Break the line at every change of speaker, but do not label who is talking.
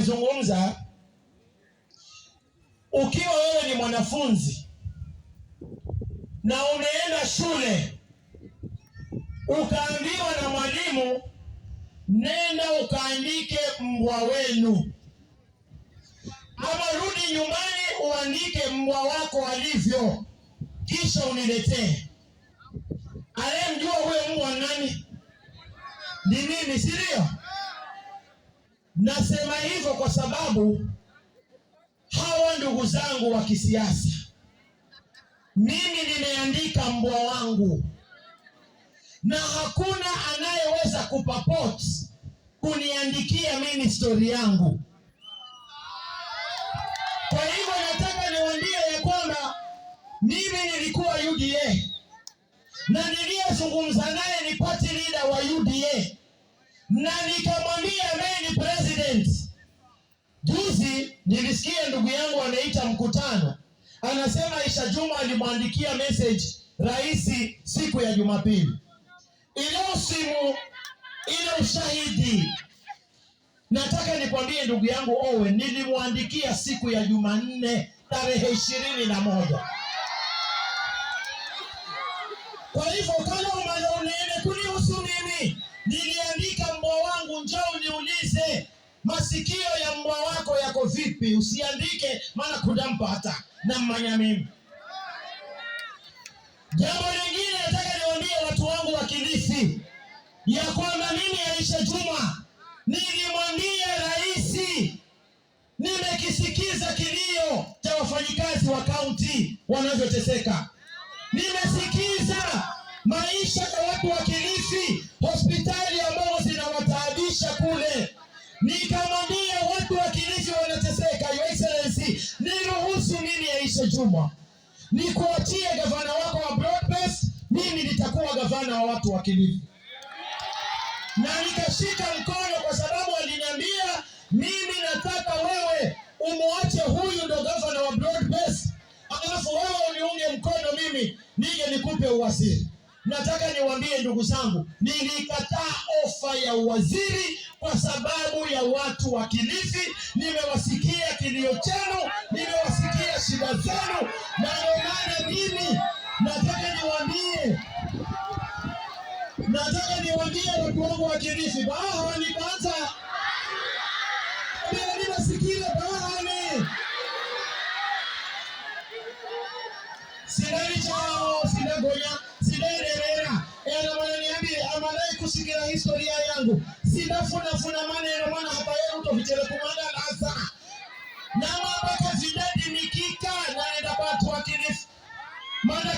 nimezungumza, ukiwa wewe ni mwanafunzi na umeenda shule ukaambiwa na mwalimu, nenda ukaandike mbwa wenu, ama rudi nyumbani uandike mbwa wako alivyo, kisha uniletee. Anayemjua huyo mbwa nani? Ni mimi, si ndio? Nasema hivyo kwa sababu hawa ndugu zangu wa kisiasa, mimi nimeandika mbwa wangu na hakuna anayeweza kupapot kuniandikia mimi story yangu. Kwa hivyo nataka niwaambie ya kwamba mimi nilikuwa UDA na niliyezungumza naye ni party leader wa UDA na nikamwambia mimi ni president. Juzi nilisikia ndugu yangu anaita mkutano, anasema Aisha Juma alimwandikia message rais siku ya Jumapili. Ile simu ile ushahidi. Nataka nikwambie ndugu yangu Owen, nilimwandikia siku ya Jumanne tarehe 21. Kwa hivyo kama unaona kunihusu mimi, niliandika mbwa wangu, njoo niulize masikio ya mbwa wako yako vipi. Usiandike maana kudampata na mmanya mimi. Jambo lingine nataka niwaambie watu wangu wa Kilifi ya kwamba mimi Aisha Juma nilimwambia rais, nimekisikiza kilio cha wafanyikazi wa kaunti wanavyoteseka. Nimesikiza maisha ya watu wa Kilifi, hospitali ambao zinawataabisha kule. Nikamwambia watu wa Kilifi wanateseka. Your Excellency, niruhusu mimi Aisha Juma nikuachie gavana wako wa Broadbase, mimi nitakuwa gavana wa watu wa Kilifi. Na nikashika mkono kwa sababu aliniambia mimi nataka wewe umuache huyu ndo gavana wa Broadbase, alafu wewe uniunge mkono mimi nije nikupe uwaziri. Nataka niwaambie ndugu zangu, nilikataa ofa ya uwaziri kwa sababu ya watu wa Kilifi. Nimewasikia kilio chenu, nimewasikia shida zenu, na ndio maana mimi nataka niwaambie watu wangu wa Kilifi, baha ni kwanza. Nimesikia baha Sidari chao, sidagonya, sidaerera. Ena mwana niambie, amalai kusikia historia yangu. Sidafuna maneno mwana hapa ya utofichele kumanda nasa. Na mabaka zidadi nikika na enda watu wa Kilifi. Manda